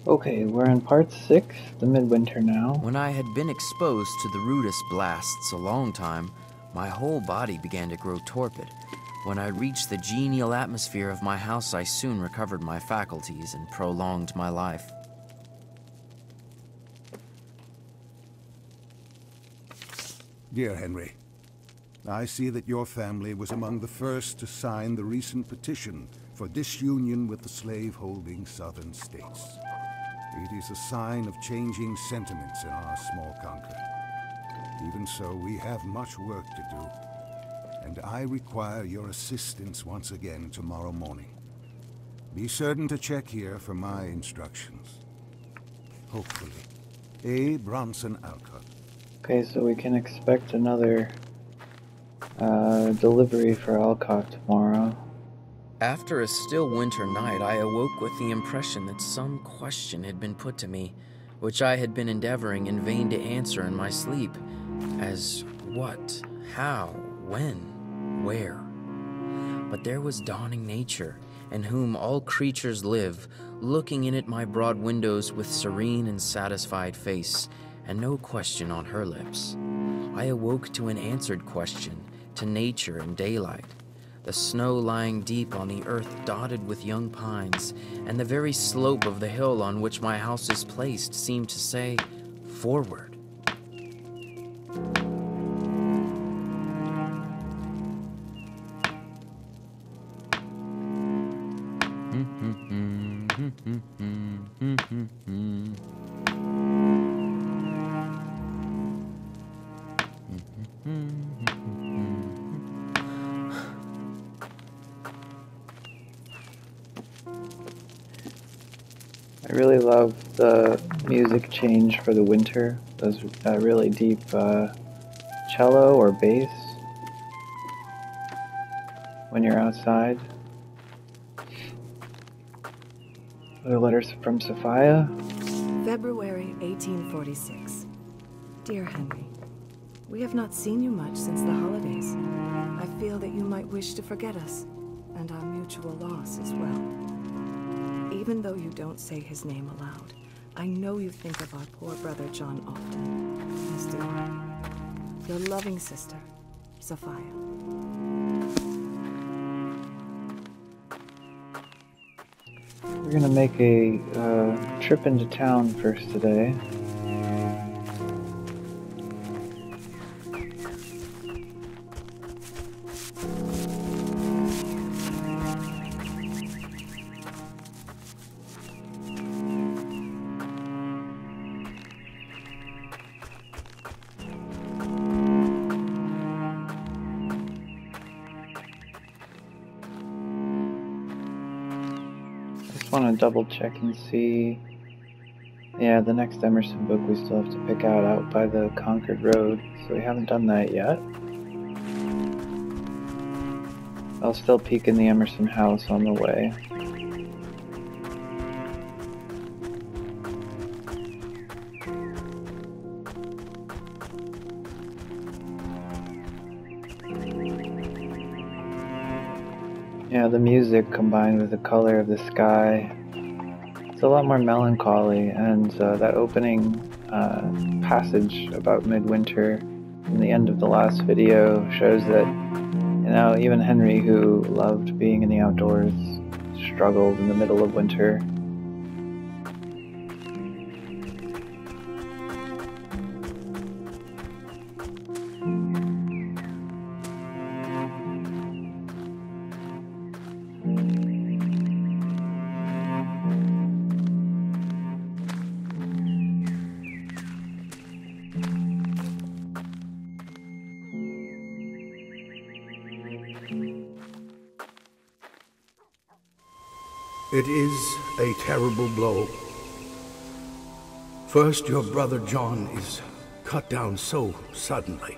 Okay, we're in part 6, the midwinter now. When I had been exposed to the rudest blasts a long time, my whole body began to grow torpid. When I reached the genial atmosphere of my house, I soon recovered my faculties and prolonged my life. Dear Henry, I see that your family was among the first to sign the recent petition for disunion with the slave-holding southern states. It is a sign of changing sentiments in our small country. Even so, we have much work to do, and I require your assistance once again tomorrow morning. Be certain to check here for my instructions. Hopefully. A. Bronson Alcott. Okay, so we can expect another delivery for Alcock tomorrow. After a still winter night, I awoke with the impression that some question had been put to me, which I had been endeavoring in vain to answer in my sleep, as what, how, when, where. But there was dawning nature, in whom all creatures live, looking in at my broad windows with serene and satisfied face, and no question on her lips. I awoke to an answered question, to nature and daylight. The snow lying deep on the earth dotted with young pines, and the very slope of the hill on which my house is placed seemed to say, "Forward." I really love the music change for the winter. Those really deep cello or bass when you're outside. Other letters from Sophia. February 1846. Dear Henry, we have not seen you much since the holidays. I feel that you might wish to forget us, and our mutual loss as well. Even though you don't say his name aloud, I know you think of our poor brother John often, as do I. Your loving sister, Sophia. We're gonna make a trip into town first today. Want to double check and see. Yeah, the next Emerson book we still have to pick out by the Concord Road, so we haven't done that yet. I'll still peek in the Emerson house on the way. Yeah, the music combined with the color of the sky, it's a lot more melancholy, and that opening passage about midwinter in the end of the last video shows that, you know, even Henry, who loved being in the outdoors, struggled in the middle of winter. It is a terrible blow. First, your brother John is cut down so suddenly.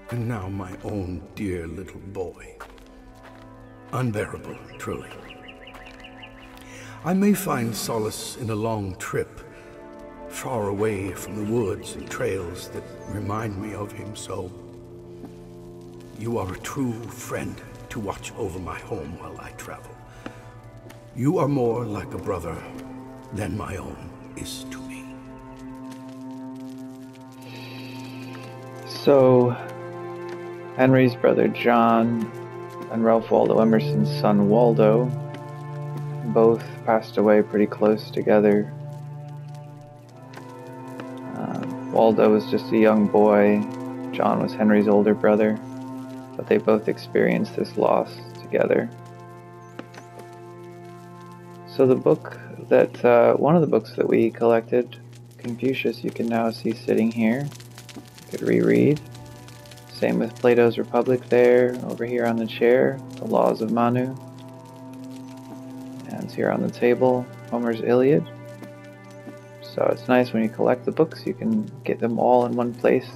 And now my own dear little boy. Unbearable, truly. I may find solace in a long trip, far away from the woods and trails that remind me of him so. You are a true friend to watch over my home while I travel. You are more like a brother than my own is to me. So, Henry's brother John and Ralph Waldo Emerson's son Waldo both passed away pretty close together. Waldo was just a young boy. John was Henry's older brother, but they both experienced this loss together. So the book that, one of the books that we collected, Confucius, you can now see sitting here. You could reread. Same with Plato's Republic there, over here on the chair, the Laws of Manu. And here on the table, Homer's Iliad. So it's nice when you collect the books, you can get them all in one place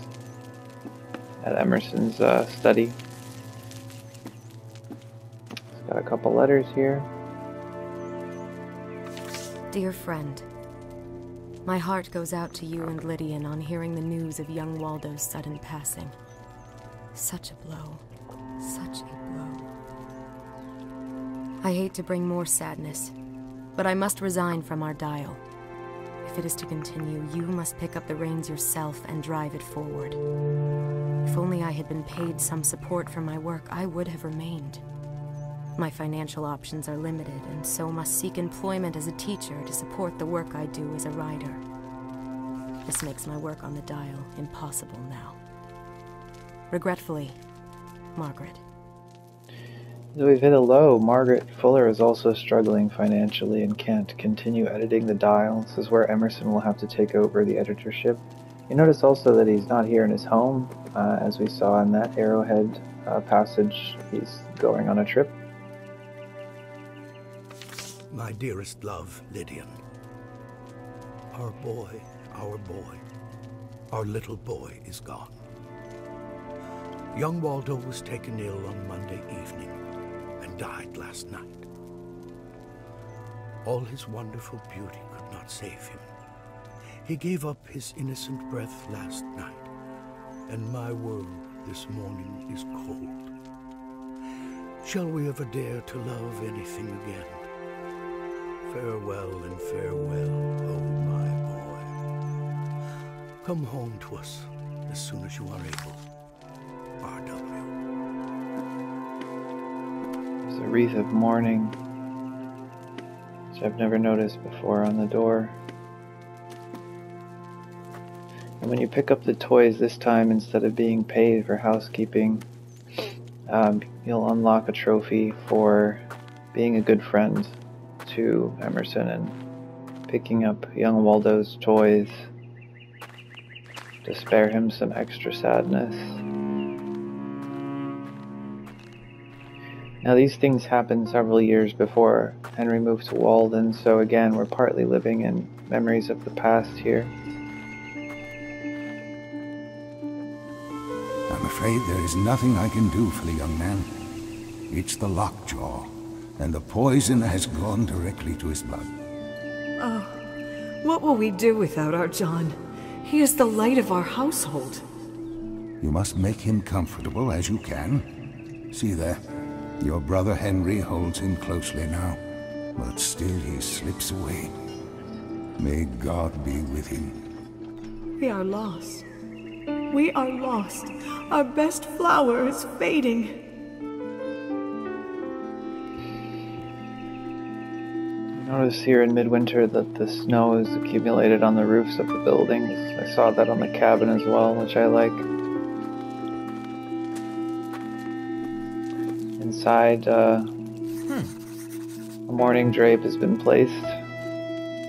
at Emerson's study. It's got a couple letters here. Dear friend, my heart goes out to you and Lydian on hearing the news of young Waldo's sudden passing. Such a blow. Such a blow. I hate to bring more sadness, but I must resign from our dial. If it is to continue, you must pick up the reins yourself and drive it forward. If only I had been paid some support for my work, I would have remained. My financial options are limited, and so must seek employment as a teacher to support the work I do as a writer. This makes my work on the dial impossible now. Regretfully, Margaret. So we've hit a low. Margaret Fuller is also struggling financially and can't continue editing the dial. This is where Emerson will have to take over the editorship. You notice also that he's not here in his home. As we saw in that Arrowhead passage, he's going on a trip. My dearest love, Lydian. Our boy, our little boy is gone. Young Waldo was taken ill on Monday evening and died last night. All his wonderful beauty could not save him. He gave up his innocent breath last night, and my world this morning is cold. Shall we ever dare to love anything again? Farewell and farewell, oh my boy. Come home to us as soon as you are able. R.W. There's a wreath of mourning, which I've never noticed before, on the door. And when you pick up the toys this time, instead of being paid for housekeeping, you'll unlock a trophy for being a good friend to Emerson and picking up young Waldo's toys to spare him some extra sadness. Now these things happened several years before Henry moved to Walden, so again we're partly living in memories of the past here. I'm afraid there is nothing I can do for the young man. It's the lockjaw, and the poison has gone directly to his blood. Oh, what will we do without our John? He is the light of our household. You must make him comfortable as you can. See there, your brother Henry holds him closely now, but still he slips away. May God be with him. We are lost. We are lost. Our best flower is fading. Notice here in midwinter that the snow is accumulated on the roofs of the buildings. I saw that on the cabin as well, which I like. Inside, a mourning drape has been placed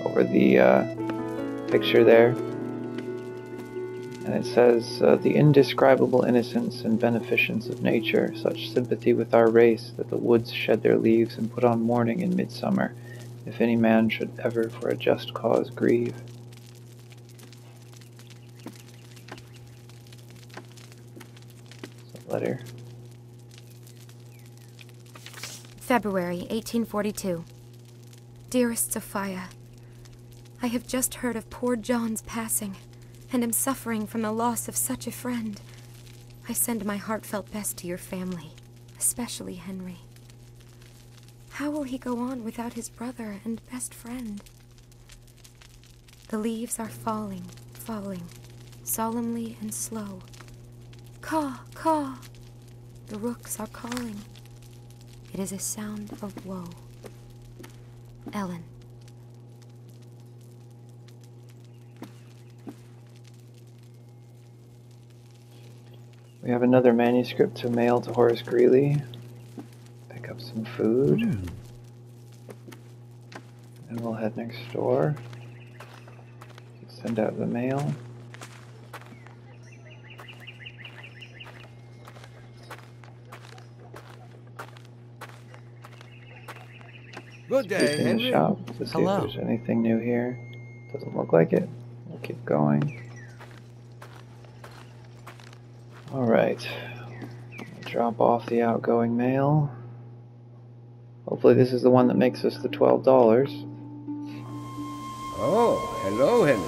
over the picture there. And it says, the indescribable innocence and beneficence of nature, such sympathy with our race that the woods shed their leaves and put on mourning in midsummer, if any man should ever for a just cause grieve. It's a letter. February 1842. Dearest Sophia, I have just heard of poor John's passing, and am suffering from the loss of such a friend. I send my heartfelt best to your family, especially Henry. How will he go on without his brother and best friend? The leaves are falling, falling, solemnly and slow. Caw, caw. The rooks are calling. It is a sound of woe. Ellen. We have another manuscript to mail to Horace Greeley. Pick up some food. And we'll head next door. Send out the mail. Good day, In the Henry. shop to see Hello. if there's anything new here. Doesn't look like it. We'll keep going. Alright. Drop off the outgoing mail. Hopefully this is the one that makes us the $12. Oh, hello, Henry.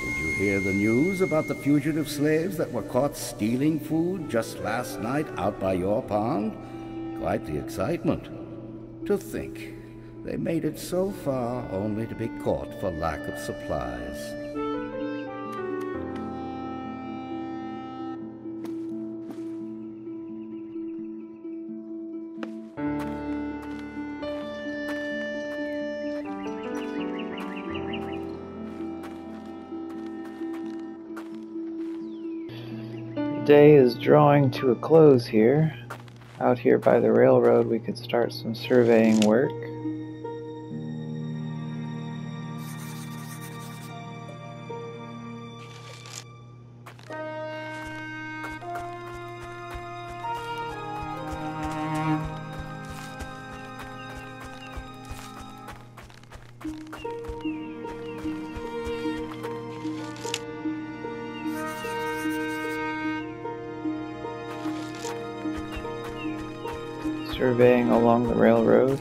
Did you hear the news about the fugitive slaves that were caught stealing food just last night out by your pond? Quite the excitement. To think, they made it so far only to be caught for lack of supplies. The day is drawing to a close here. Out here by the railroad we could start some surveying work. Surveying along the railroad.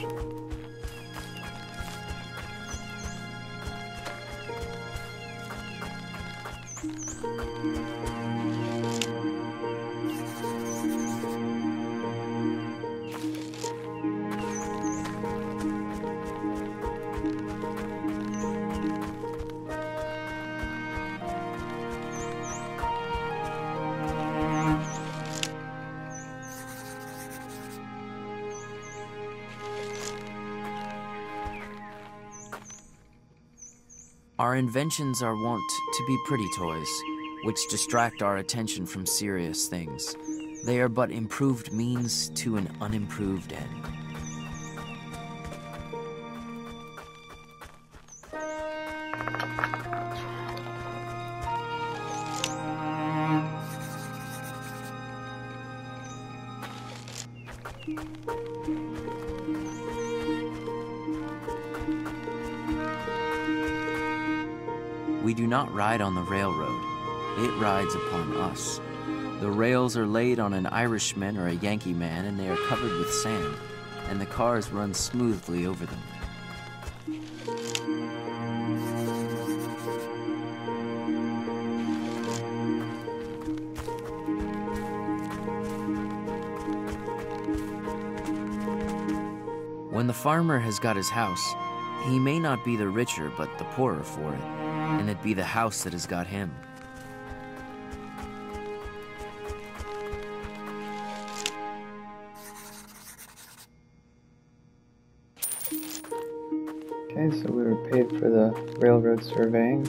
Our inventions are wont to be pretty toys, which distract our attention from serious things. They are but improved means to an unimproved end. We do not ride on the railroad. It rides upon us. The rails are laid on an Irishman or a Yankee man, and they are covered with sand, and the cars run smoothly over them. When the farmer has got his house, he may not be the richer but the poorer for it, and it be the house that has got him. Okay, so we were paid for the railroad surveying.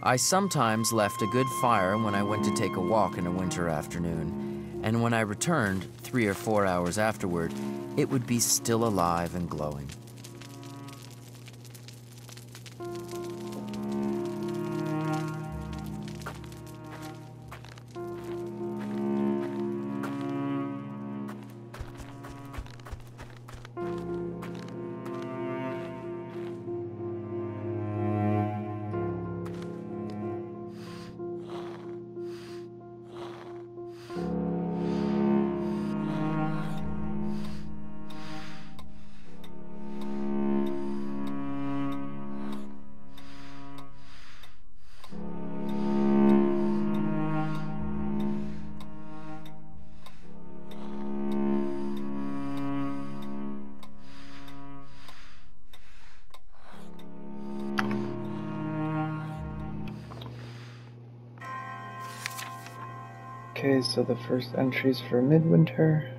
I sometimes left a good fire when I went to take a walk in a winter afternoon, and when I returned 3 or 4 hours afterward, it would be still alive and glowing. Okay, so the first entries for Midwinter.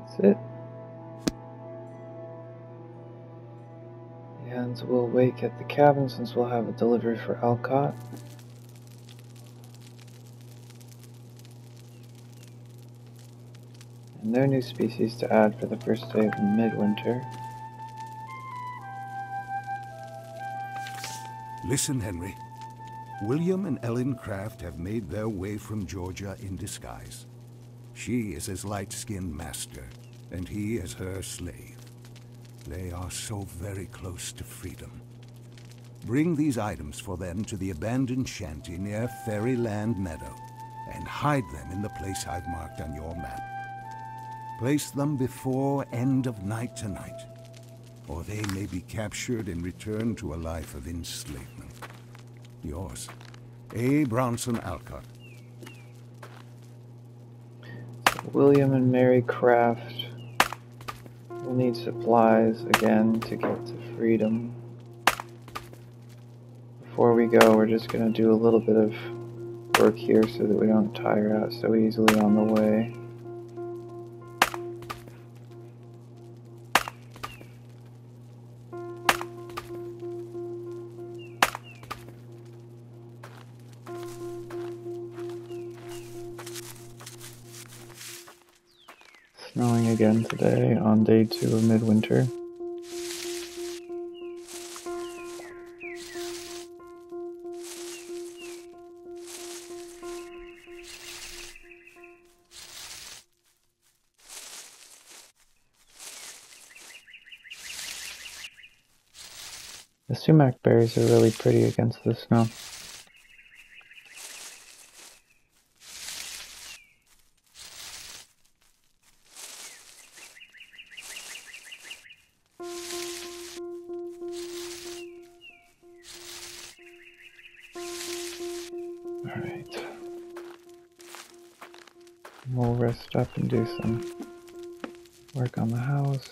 That's it. And we'll wake at the cabin since we'll have a delivery for Alcott. And no new species to add for the first day of Midwinter. Listen, Henry. William and Ellen Craft have made their way from Georgia in disguise. She is his light-skinned master, and he is her slave. They are so very close to freedom. Bring these items for them to the abandoned shanty near Fairyland Meadow, and hide them in the place I've marked on your map. Place them before end of night tonight, or they may be captured and returned to a life of enslavement. Yours, A. Bronson Alcott. William and Mary Craft will need supplies again to get to freedom. Before we go, we're just going to do a little bit of work here so that we don't tire out so easily on the way. Snowing again today on day 2 of Midwinter. The sumac berries are really pretty against the snow. Alright. We'll rest up and do some work on the house.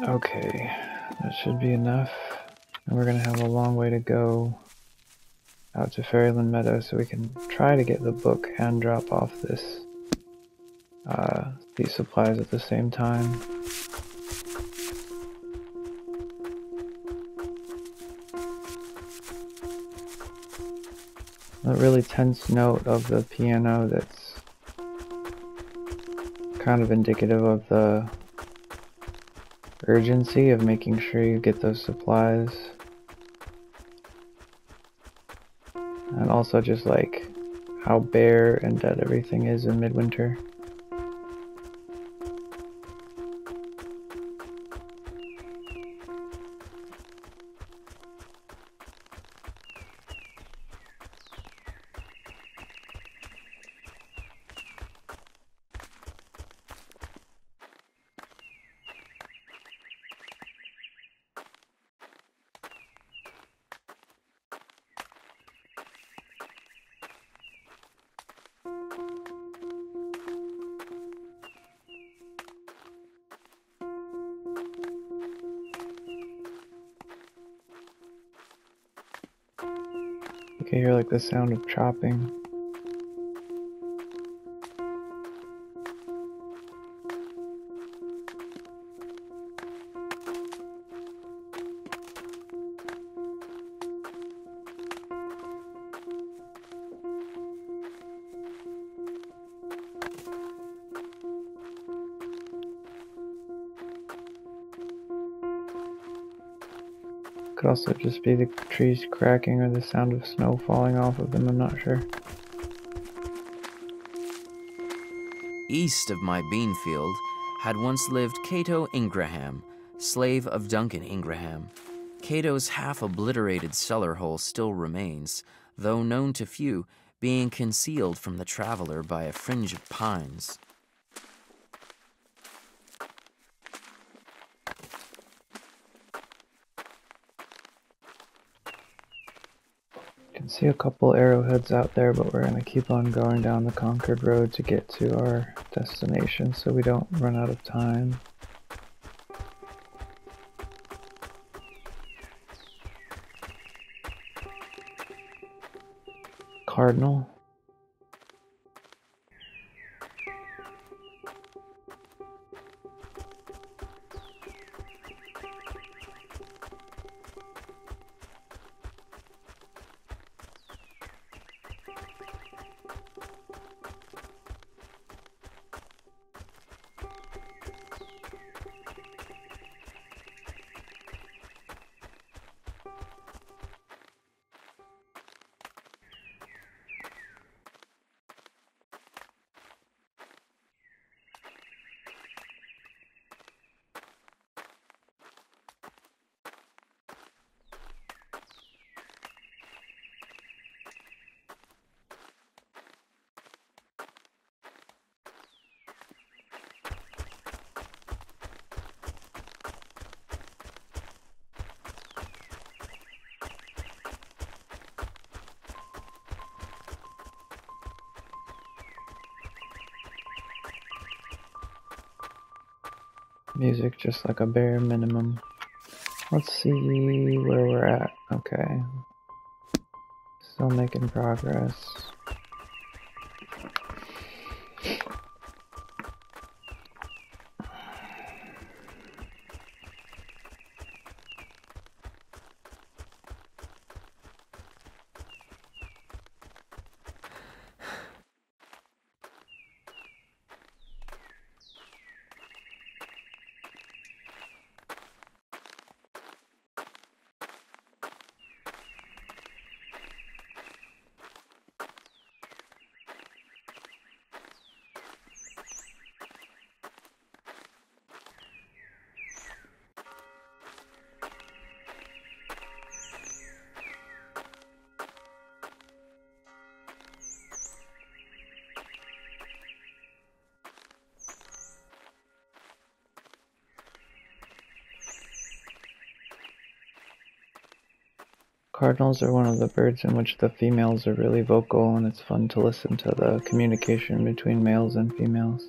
Okay, that should be enough. And we're gonna have a long way to go out to Fairyland Meadow so we can try to get the book and drop off these supplies at the same time. A really tense note of the piano that's kind of indicative of the urgency of making sure you get those supplies. And also just like how bare and dead everything is in Midwinter. You can hear like the sound of chopping. Could also just be the trees cracking or the sound of snow falling off of them, I'm not sure. East of my bean field had once lived Cato Ingraham, slave of Duncan Ingraham. Cato's half-obliterated cellar hole still remains, though known to few, being concealed from the traveler by a fringe of pines. Can see a couple arrowheads out there, but we're gonna keep on going down the Concord Road to get to our destination so we don't run out of time. Cardinal. Music just like a bare minimum. Let's see where we're at. Okay. Still making progress. Cardinals are one of the birds in which the females are really vocal, and it's fun to listen to the communication between males and females.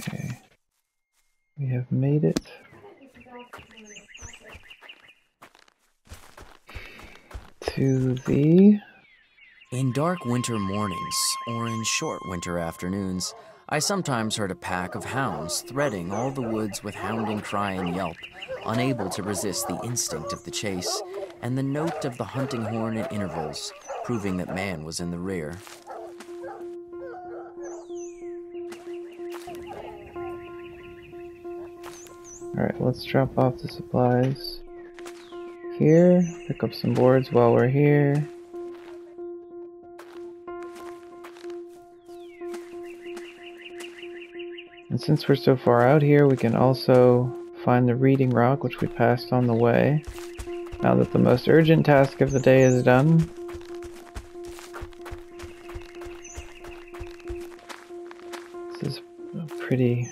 Okay, we have made it to the... In dark winter mornings, or in short winter afternoons, I sometimes heard a pack of hounds threading all the woods with hounding cry and yelp, unable to resist the instinct of the chase, and the note of the hunting horn at intervals, proving that man was in the rear. Alright, let's drop off the supplies here, pick up some boards while we're here. And since we're so far out here, we can also find the reading rock, which we passed on the way. Now that the most urgent task of the day is done. This is a pretty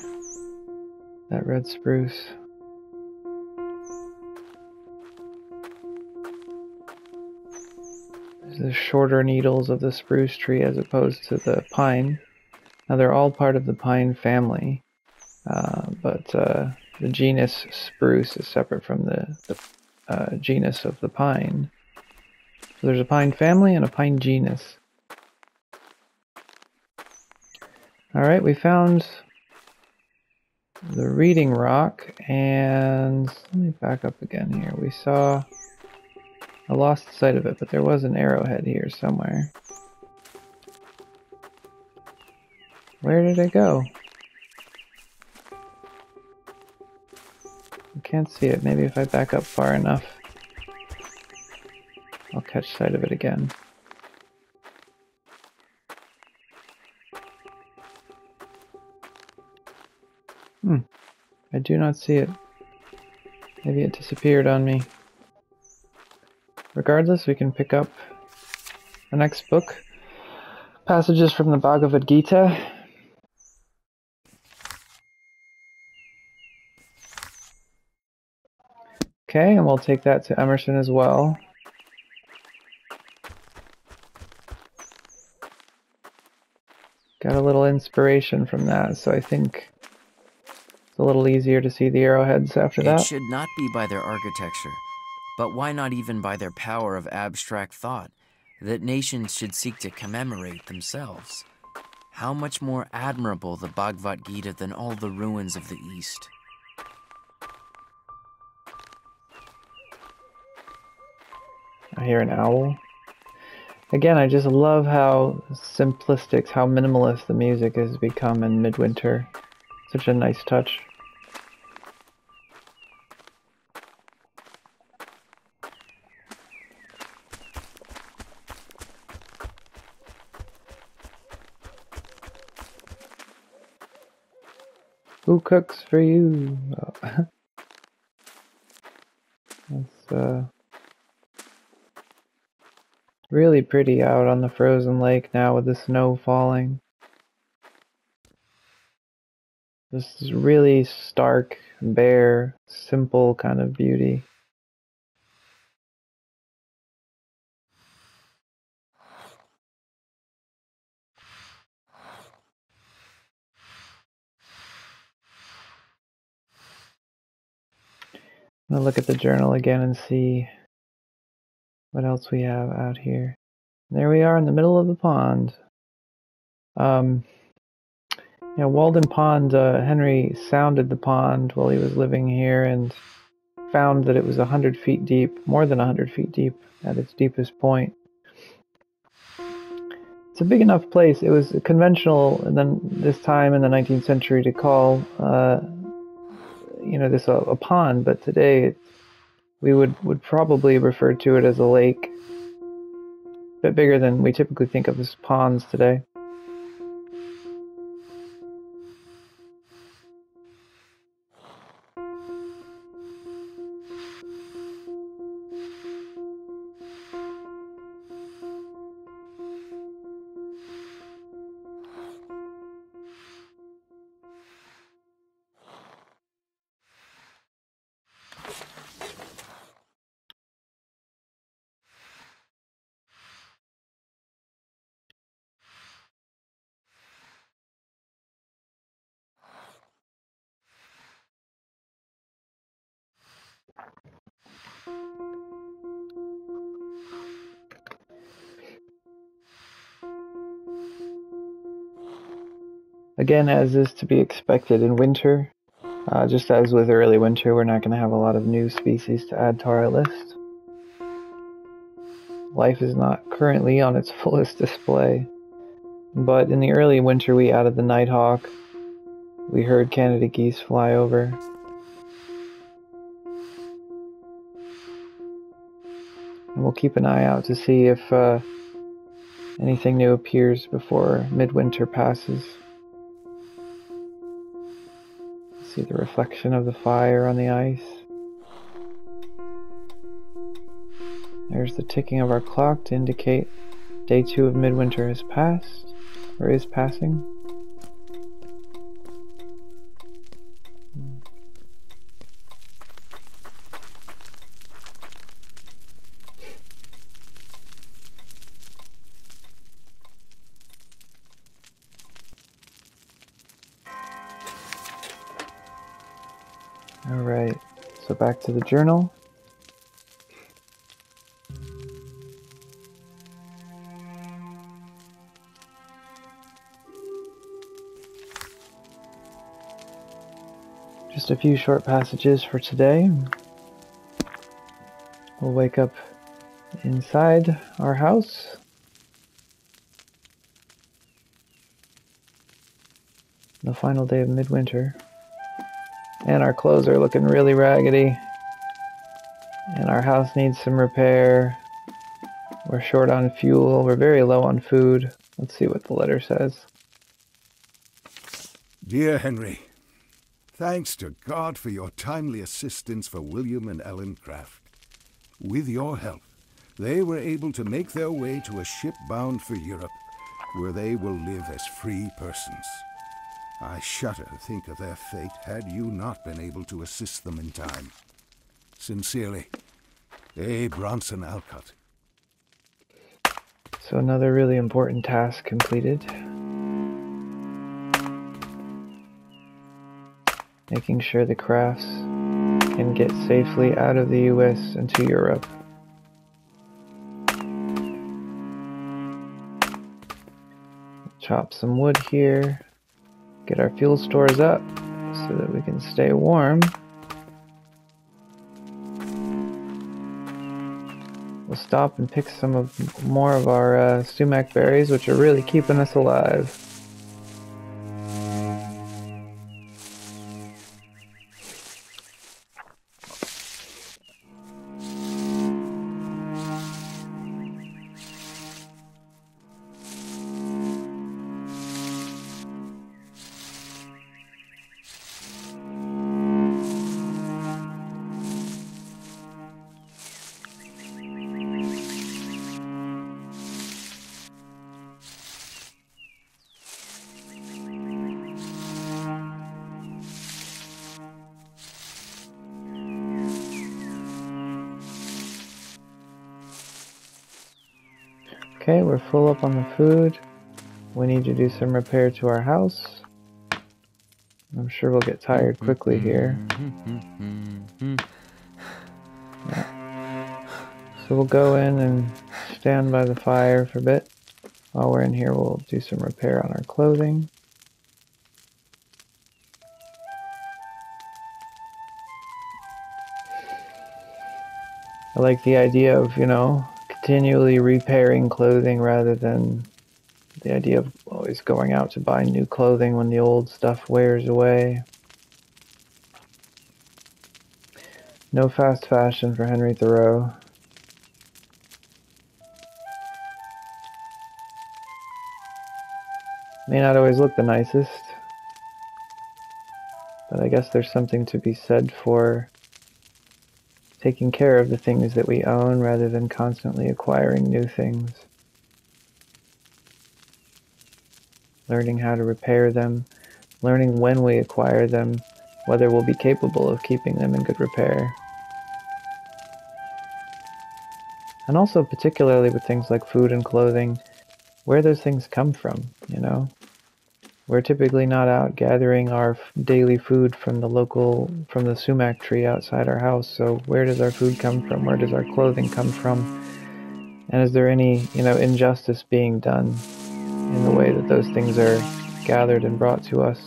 that red spruce. There's the shorter needles of the spruce tree as opposed to the pine. Now they're all part of the pine family, but the genus spruce is separate from the genus of the pine. So there's a pine family and a pine genus. Alright, we found the reading rock, and let me back up again here. We saw, I lost sight of it, but there was an arrowhead here somewhere. Where did it go? I can't see it. Maybe if I back up far enough, I'll catch sight of it again. I do not see it. Maybe it disappeared on me. Regardless, we can pick up the next book. Passages from the Bhagavad Gita. Okay, and we'll take that to Emerson as well. Got a little inspiration from that, so I think it's a little easier to see the arrowheads after that. It should not be by their architecture, but why not even by their power of abstract thought, that nations should seek to commemorate themselves? How much more admirable the Bhagavad Gita than all the ruins of the East. I hear an owl. Again, I just love how simplistic, how minimalist the music has become in Midwinter. Such a nice touch. Who cooks for you? Oh. It's really pretty out on the frozen lake now with the snow falling. This is really stark, bare, simple kind of beauty. I'm gonna look at the journal again and see what else we have out here. There we are in the middle of the pond. Walden Pond, Henry sounded the pond while he was living here and found that it was 100 feet deep, more than 100 feet deep at its deepest point. It's a big enough place. It was conventional and then this time in the 19th century to call this a pond, but today we would probably refer to it as a lake. A bit bigger than we typically think of as ponds today. Again, as is to be expected in winter, just as with early winter, we're not going to have a lot of new species to add to our list. Life is not currently on its fullest display, but in the early winter we added the nighthawk. We heard Canada geese fly over. And we'll keep an eye out to see if anything new appears before midwinter passes. See the reflection of the fire on the ice. There's the ticking of our clock to indicate day 2 of midwinter has passed, or is passing. Alright, so back to the journal. Just a few short passages for today. We'll wake up inside our house. The final day of midwinter. And our clothes are looking really raggedy. And our house needs some repair. We're short on fuel. We're very low on food. Let's see what the letter says. Dear Henry, thanks to God for your timely assistance for William and Ellen Craft. With your help, they were able to make their way to a ship bound for Europe, where they will live as free persons. I shudder to think of their fate had you not been able to assist them in time. Sincerely, A. Bronson Alcott. So another really important task completed. Making sure the crafts can get safely out of the US and to Europe. Chop some wood here. Get our fuel stores up so that we can stay warm. We'll stop and pick some more of our sumac berries, which are really keeping us alive. Okay, we're full up on the food. We need to do some repair to our house. I'm sure we'll get tired quickly here. Yeah. So we'll go in and stand by the fire for a bit. While we're in here, we'll do some repair on our clothing. I like the idea of, continually repairing clothing rather than the idea of always going out to buy new clothing when the old stuff wears away. No fast fashion for Henry Thoreau. May not always look the nicest, but I guess there's something to be said for taking care of the things that we own rather than constantly acquiring new things. Learning how to repair them, learning when we acquire them, whether we'll be capable of keeping them in good repair. And also particularly with things like food and clothing, where those things come from, We're typically not out gathering our daily food from the sumac tree outside our house, so where does our food come from? Where does our clothing come from? And is there any, injustice being done in the way that those things are gathered and brought to us?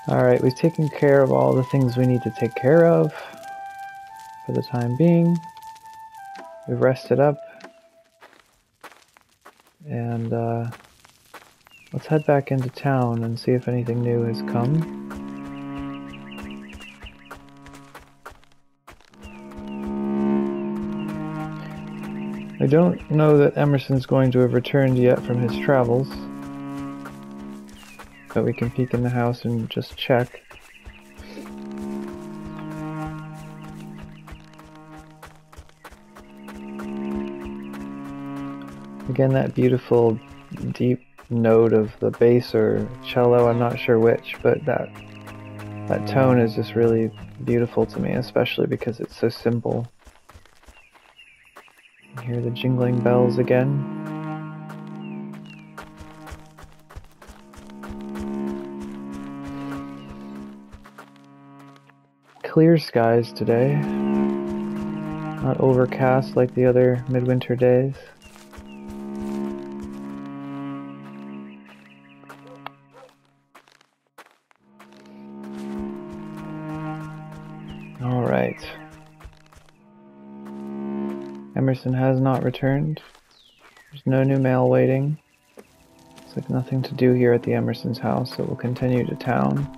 Alright, we've taken care of all the things we need to take care of for the time being. We've rested up. And let's head back into town and see if anything new has come. I don't know that Emerson's going to have returned yet from his travels, but we can peek in the house and just check. Again, that beautiful deep note of the bass or cello, I'm not sure which, but that tone is just really beautiful to me, especially because it's so simple. You hear the jingling bells again. Clear skies today, not overcast like the other midwinter days. All right. Emerson has not returned. There's no new mail waiting. Looks like nothing to do here at the Emerson's house, so we'll continue to town.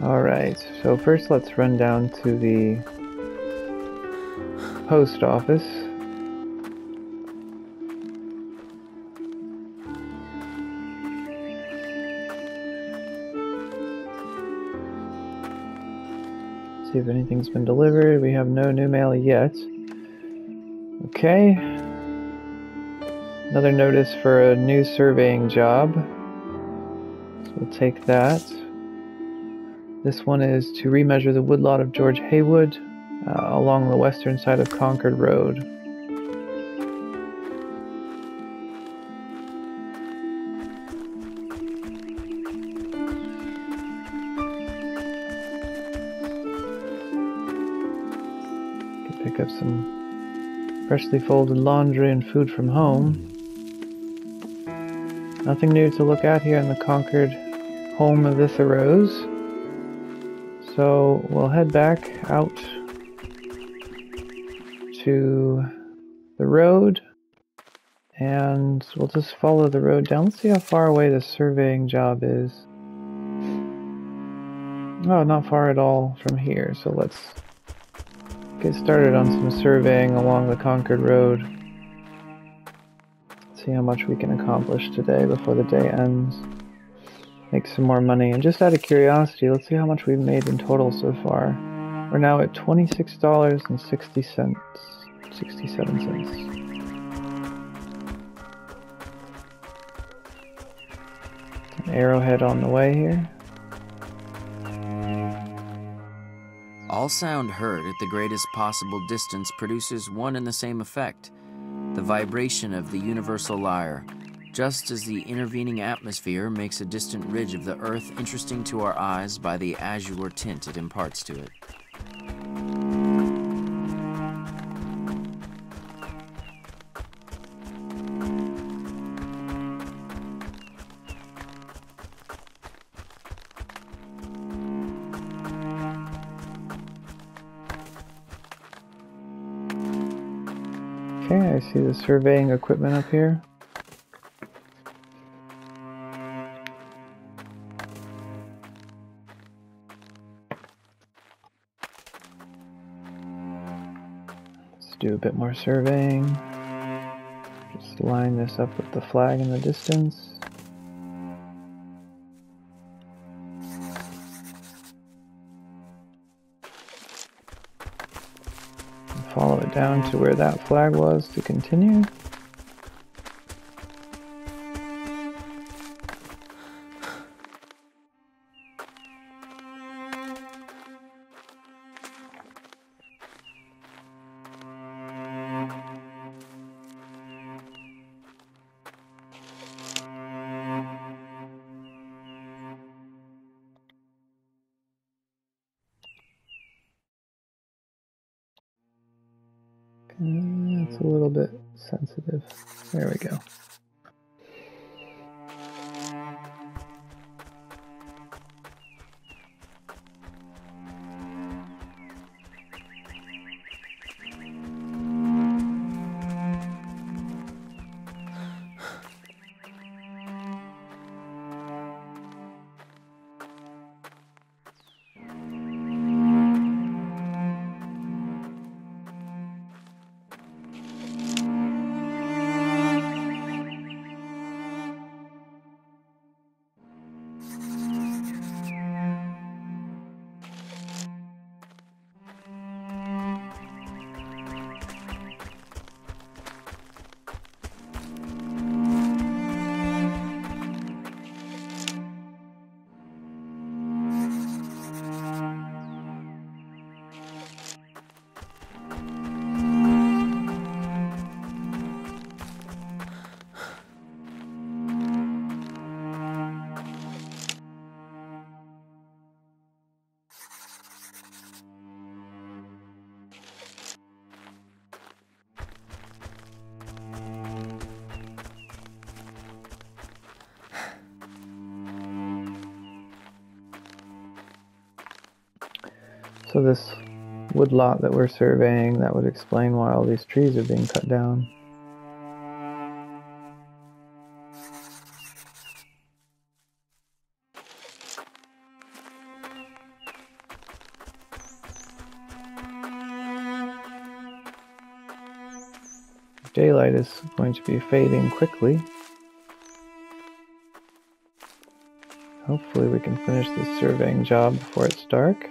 Alright, so first let's run down to the post office. See if anything's been delivered. We have no new mail yet. Okay. Another notice for a new surveying job. So we'll take that. This one is to remeasure the woodlot of George Haywood along the western side of Concord Road. Can pick up some freshly folded laundry and food from home. Nothing new to look at here in the Concord home of the Thoreaus. So we'll head back out to the road and we'll just follow the road down. Let's see how far away the surveying job is. Oh, not far at all from here. So let's get started on some surveying along the Concord Road. See how much we can accomplish today before the day ends. Make some more money. And just out of curiosity, let's see how much we've made in total so far. We're now at $26.67. An arrowhead on the way here. All sound heard at the greatest possible distance produces one and the same effect, the vibration of the universal lyre, just as the intervening atmosphere makes a distant ridge of the earth interesting to our eyes by the azure tint it imparts to it. Okay, I see the surveying equipment up here. Let's do a bit more surveying. Just line this up with the flag in the distance. Follow it down to where that flag was to continue. It's a little bit sensitive. There we go. So this woodlot that we're surveying, that would explain why all these trees are being cut down. Daylight is going to be fading quickly. Hopefully we can finish this surveying job before it's dark.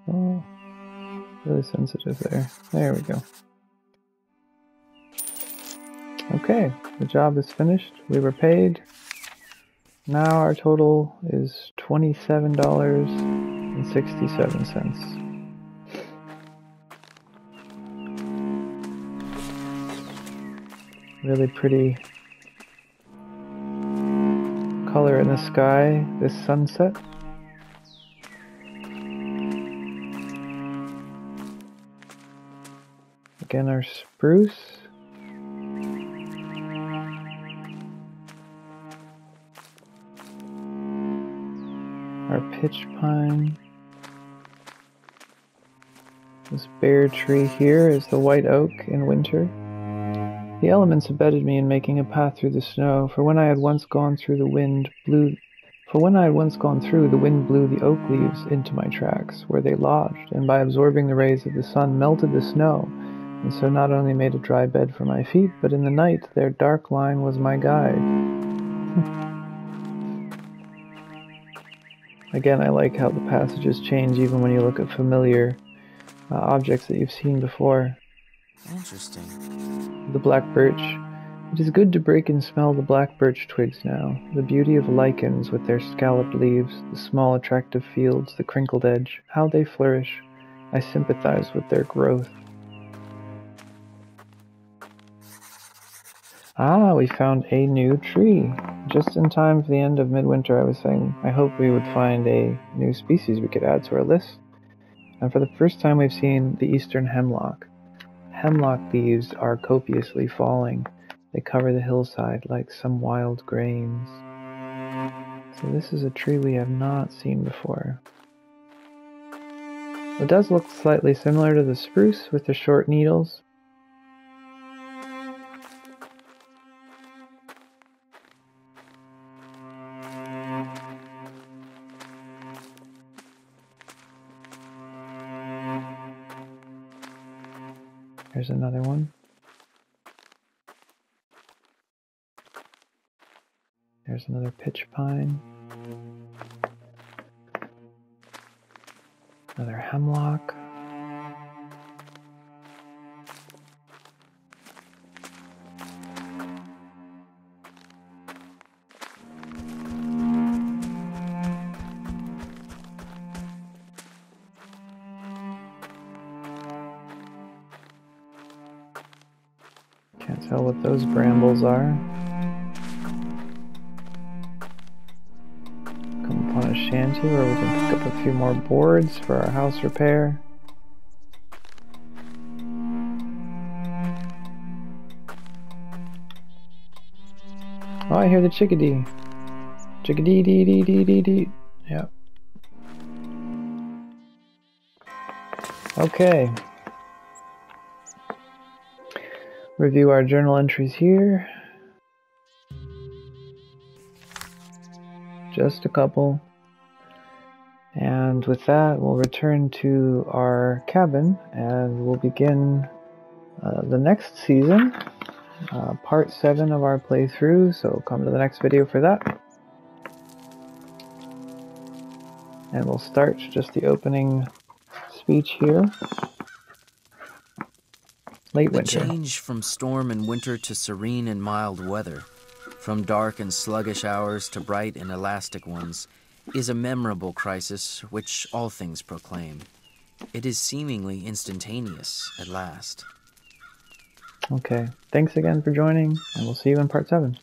Oh, really sensitive there. There we go. Okay, the job is finished. We were paid. Now our total is $27.67. Really pretty color in the sky, this sunset. Again, our spruce. Our pitch pine. This bare tree here is the white oak in winter. The elements abetted me in making a path through the snow, for when I had once gone through, the wind blew the oak leaves into my tracks, where they lodged, and by absorbing the rays of the sun melted the snow, and so not only made a dry bed for my feet, but in the night their dark line was my guide. Again, I like how the passages change even when you look at familiar objects that you've seen before. Interesting. The black birch. It is good to break and smell the black birch twigs now. The beauty of lichens with their scalloped leaves, the small attractive fields, the crinkled edge, how they flourish. I sympathize with their growth. Ah, we found a new tree. Just in time for the end of midwinter, I was saying I hope we would find a new species we could add to our list. And for the first time we've seen the eastern hemlock. Hemlock leaves are copiously falling. They cover the hillside like some wild grains. So this is a tree we have not seen before. It does look slightly similar to the spruce with the short needles. Here's another one. There's another pitch pine. Another hemlock. Can't tell what those brambles are. Come upon a shanty where we can pick up a few more boards for our house repair. Oh, I hear the chickadee. Chickadee dee dee dee dee dee. Yep. Okay. Review our journal entries here. Just a couple. And with that, we'll return to our cabin and we'll begin the next season, part 7 of our playthrough. So come to the next video for that. And we'll start just the opening speech here. Late winter. The change from storm and winter to serene and mild weather, from dark and sluggish hours to bright and elastic ones, is a memorable crisis which all things proclaim. It is seemingly instantaneous at last. Okay, thanks again for joining, and we'll see you in part 7.